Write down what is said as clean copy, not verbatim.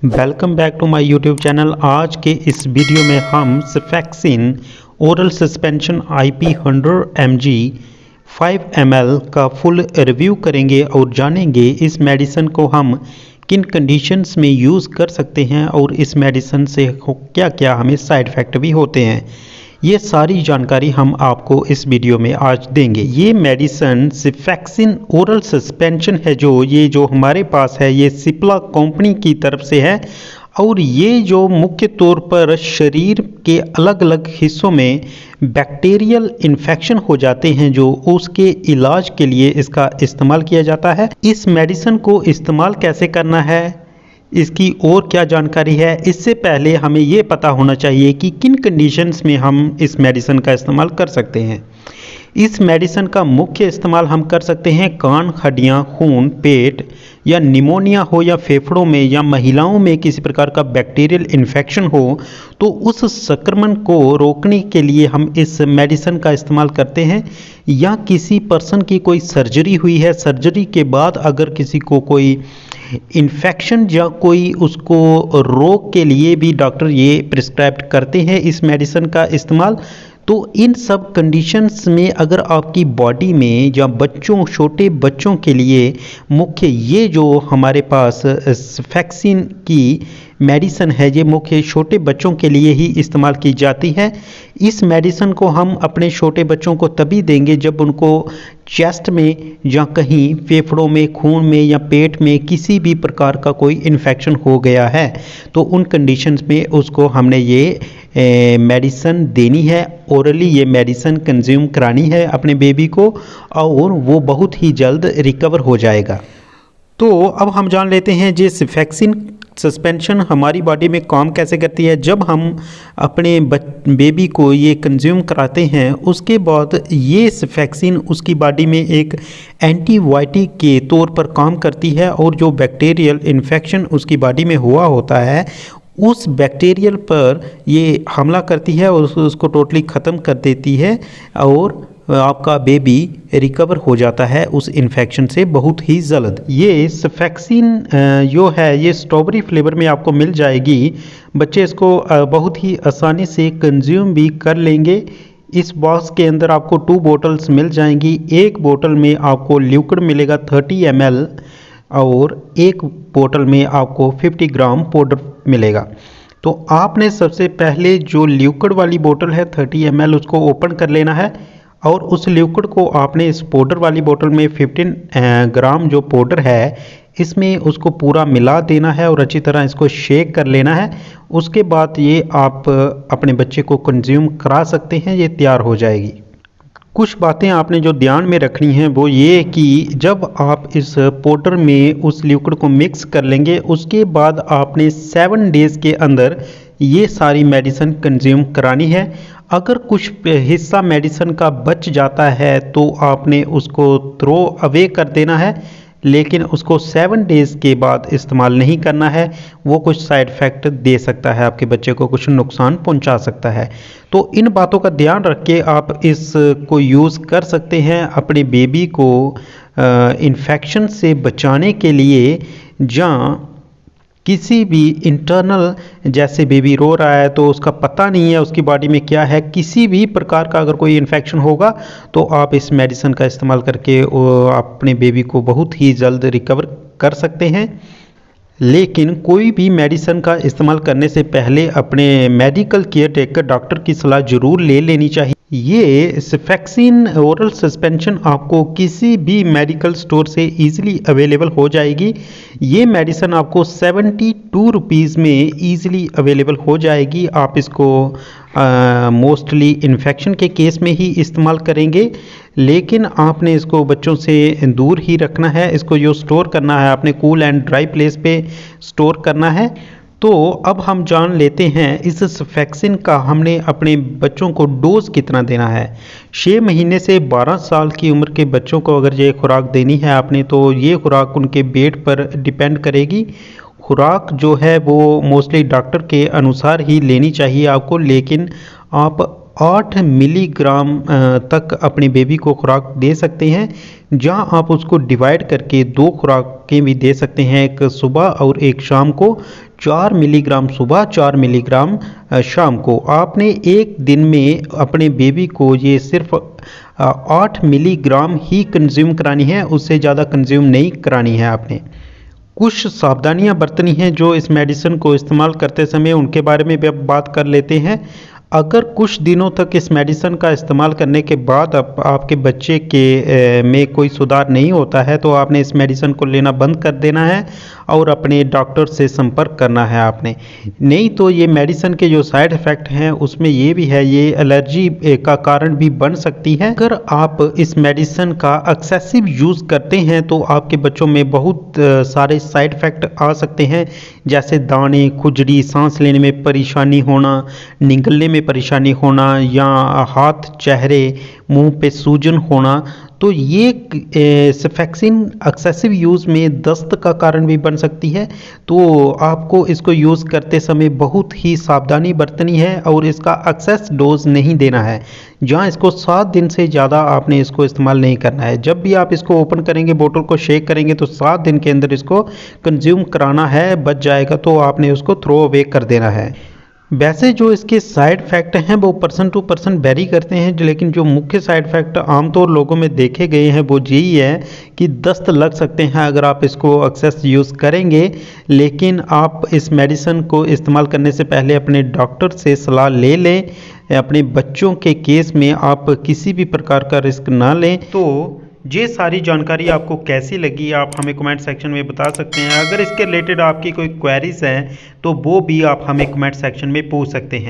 Welcome back to my YouTube channel. आज के इस वीडियो में हम cephalexin oral suspension IP 100 mg 5 ml का फुल रिव्यू करेंगे और जानेंगे इस मेडिसिन को हम किन कंडीशंस में यूज़ कर सकते हैं और इस मेडिसिन से क्या क्या हमें साइड इफ़ेक्ट भी होते हैं। ये सारी जानकारी हम आपको इस वीडियो में आज देंगे। ये मेडिसिन सेफेक्सिन ओरल सस्पेंशन है जो हमारे पास है, ये सिप्ला कंपनी की तरफ से है और ये जो मुख्य तौर पर शरीर के अलग अलग हिस्सों में बैक्टीरियल इन्फेक्शन हो जाते हैं जो उसके इलाज के लिए इसका इस्तेमाल किया जाता है। इस मेडिसिन को इस्तेमाल कैसे करना है, इसकी और क्या जानकारी है, इससे पहले हमें ये पता होना चाहिए कि किन कंडीशंस में हम इस मेडिसिन का इस्तेमाल कर सकते हैं। इस मेडिसिन का मुख्य इस्तेमाल हम कर सकते हैं कान, हड्डियां, खून, पेट या निमोनिया हो या फेफड़ों में या महिलाओं में किसी प्रकार का बैक्टीरियल इन्फेक्शन हो तो उस संक्रमण को रोकने के लिए हम इस मेडिसिन का इस्तेमाल करते हैं। या किसी पर्सन की कोई सर्जरी हुई है, सर्जरी के बाद अगर किसी को कोई इन्फेक्शन या कोई उसको रोग के लिए भी डॉक्टर ये प्रिस्क्राइब करते हैं इस मेडिसिन का इस्तेमाल। तो इन सब कंडीशंस में अगर आपकी बॉडी में या बच्चों, छोटे बच्चों के लिए मुख्य ये जो हमारे पास सेफेक्सिन की मेडिसिन है, ये मुख्य छोटे बच्चों के लिए ही इस्तेमाल की जाती है। इस मेडिसिन को हम अपने छोटे बच्चों को तभी देंगे जब उनको चेस्ट में या कहीं फेफड़ों में, खून में या पेट में किसी भी प्रकार का कोई इन्फेक्शन हो गया है तो उन कंडीशंस में उसको हमने ये मेडिसिन देनी है। ओरली ये मेडिसिन कंज्यूम करानी है अपने बेबी को और वो बहुत ही जल्द रिकवर हो जाएगा। तो अब हम जान लेते हैं ये सेफेक्सिन सस्पेंशन हमारी बॉडी में काम कैसे करती है। जब हम अपने बेबी को ये कंज्यूम कराते हैं उसके बाद ये सेफेक्सिन उसकी बॉडी में एक एंटीबायोटिक के तौर पर काम करती है और जो बैक्टीरियल इन्फेक्शन उसकी बॉडी में हुआ होता है उस बैक्टीरियल पर ये हमला करती है और उसको टोटली ख़त्म कर देती है और आपका बेबी रिकवर हो जाता है उस इन्फेक्शन से बहुत ही जल्द। ये सेफेक्सिन जो है ये स्ट्रॉबेरी फ्लेवर में आपको मिल जाएगी। बच्चे इसको बहुत ही आसानी से कंज्यूम भी कर लेंगे। इस बॉक्स के अंदर आपको 2 बोतल्स मिल जाएंगी। एक बोतल में आपको लिक्विड मिलेगा 30 ml और एक बोतल में आपको 50 ग्राम पाउडर मिलेगा। तो आपने सबसे पहले जो लिक्विड वाली बोतल है 30 ml उसको ओपन कर लेना है और उस लिक्विड को आपने इस पाउडर वाली बोतल में 15 ग्राम जो पाउडर है इसमें उसको पूरा मिला देना है और अच्छी तरह इसको शेक कर लेना है। उसके बाद ये आप अपने बच्चे को कंज्यूम करा सकते हैं, ये तैयार हो जाएगी। कुछ बातें आपने जो ध्यान में रखनी हैं वो ये कि जब आप इस पाउडर में उस लिक्विड को मिक्स कर लेंगे उसके बाद आपने 7 डेज़ के अंदर ये सारी मेडिसिन कंज्यूम करानी है। अगर कुछ हिस्सा मेडिसिन का बच जाता है तो आपने उसको थ्रो अवे कर देना है, लेकिन उसको 7 डेज़ के बाद इस्तेमाल नहीं करना है। वो कुछ साइड इफ़ेक्ट दे सकता है, आपके बच्चे को कुछ नुकसान पहुंचा सकता है। तो इन बातों का ध्यान रख के आप इसको यूज़ कर सकते हैं अपने बेबी को इन्फेक्शन से बचाने के लिए। जहाँ किसी भी इंटरनल, जैसे बेबी रो रहा है तो उसका पता नहीं है उसकी बॉडी में क्या है, किसी भी प्रकार का अगर कोई इन्फेक्शन होगा तो आप इस मेडिसिन का इस्तेमाल करके अपने बेबी को बहुत ही जल्द रिकवर कर सकते हैं। लेकिन कोई भी मेडिसिन का इस्तेमाल करने से पहले अपने मेडिकल केयर टेकर डॉक्टर की सलाह ज़रूर ले लेनी चाहिए। ये सेफेक्सिन ओरल सस्पेंशन आपको किसी भी मेडिकल स्टोर से इजीली अवेलेबल हो जाएगी। ये मेडिसिन आपको 72 रुपीज़ में इजीली अवेलेबल हो जाएगी। आप इसको मोस्टली इन्फेक्शन के केस में ही इस्तेमाल करेंगे, लेकिन आपने इसको बच्चों से दूर ही रखना है। इसको जो स्टोर करना है आपने कूल एंड ड्राई प्लेस पे स्टोर करना है। तो अब हम जान लेते हैं इस सेफेक्सिन का हमने अपने बच्चों को डोज कितना देना है। 6 महीने से 12 साल की उम्र के बच्चों को अगर ये खुराक देनी है आपने तो ये खुराक उनके वेट पर डिपेंड करेगी। खुराक जो है वो मोस्टली डॉक्टर के अनुसार ही लेनी चाहिए आपको, लेकिन आप 8 मिलीग्राम तक अपने बेबी को खुराक दे सकते हैं, जहां आप उसको डिवाइड करके 2 खुराकें भी दे सकते हैं, एक सुबह और एक शाम को। 4 मिलीग्राम सुबह, 4 मिलीग्राम शाम को। आपने एक दिन में अपने बेबी को ये सिर्फ 8 मिलीग्राम ही कंज्यूम करानी है, उससे ज़्यादा कंज्यूम नहीं करानी है आपने। कुछ सावधानियां बरतनी हैं जो इस मेडिसिन को इस्तेमाल करते समय, उनके बारे में भी अब बात कर लेते हैं। अगर कुछ दिनों तक इस मेडिसिन का इस्तेमाल करने के बाद आपके बच्चे के में कोई सुधार नहीं होता है तो आपने इस मेडिसिन को लेना बंद कर देना है और अपने डॉक्टर से संपर्क करना है आपने। नहीं तो ये मेडिसिन के जो साइड इफ़ेक्ट हैं उसमें ये भी है, ये एलर्जी का कारण भी बन सकती है। अगर आप इस मेडिसिन का एक्सेसिव यूज़ करते हैं तो आपके बच्चों में बहुत सारे साइड इफ़ेक्ट आ सकते हैं, जैसे दाने, खुजली, सांस लेने में परेशानी होना, निगलने में परेशानी होना या हाथ, चेहरे, मुंह पे सूजन होना। तो ये सेफेक्सिन एक्सेसिव यूज़ में दस्त का कारण भी बन सकती है। तो आपको इसको यूज़ करते समय बहुत ही सावधानी बरतनी है और इसका एक्सेस डोज नहीं देना है। जहाँ इसको 7 दिन से ज़्यादा आपने इसको इस्तेमाल नहीं करना है। जब भी आप इसको ओपन करेंगे, बोतल को शेक करेंगे तो 7 दिन के अंदर इसको कंज्यूम कराना है। बच जाएगा तो आपने उसको थ्रो अवे कर देना है। वैसे जो इसके साइड इफ़ेक्ट हैं वो पर्सन टू पर्सन वेरी करते हैं, लेकिन जो मुख्य साइड इफ़ेक्ट आमतौर लोगों में देखे गए हैं वो यही है कि दस्त लग सकते हैं अगर आप इसको एक्सेस यूज़ करेंगे। लेकिन आप इस मेडिसिन को इस्तेमाल करने से पहले अपने डॉक्टर से सलाह ले लें। अपने बच्चों के केस में आप किसी भी प्रकार का रिस्क ना लें। तो ये सारी जानकारी आपको कैसी लगी आप हमें कमेंट सेक्शन में बता सकते हैं। अगर इसके रिलेटेड आपकी कोई क्वेरीज हैं तो वो भी आप हमें कमेंट सेक्शन में पूछ सकते हैं।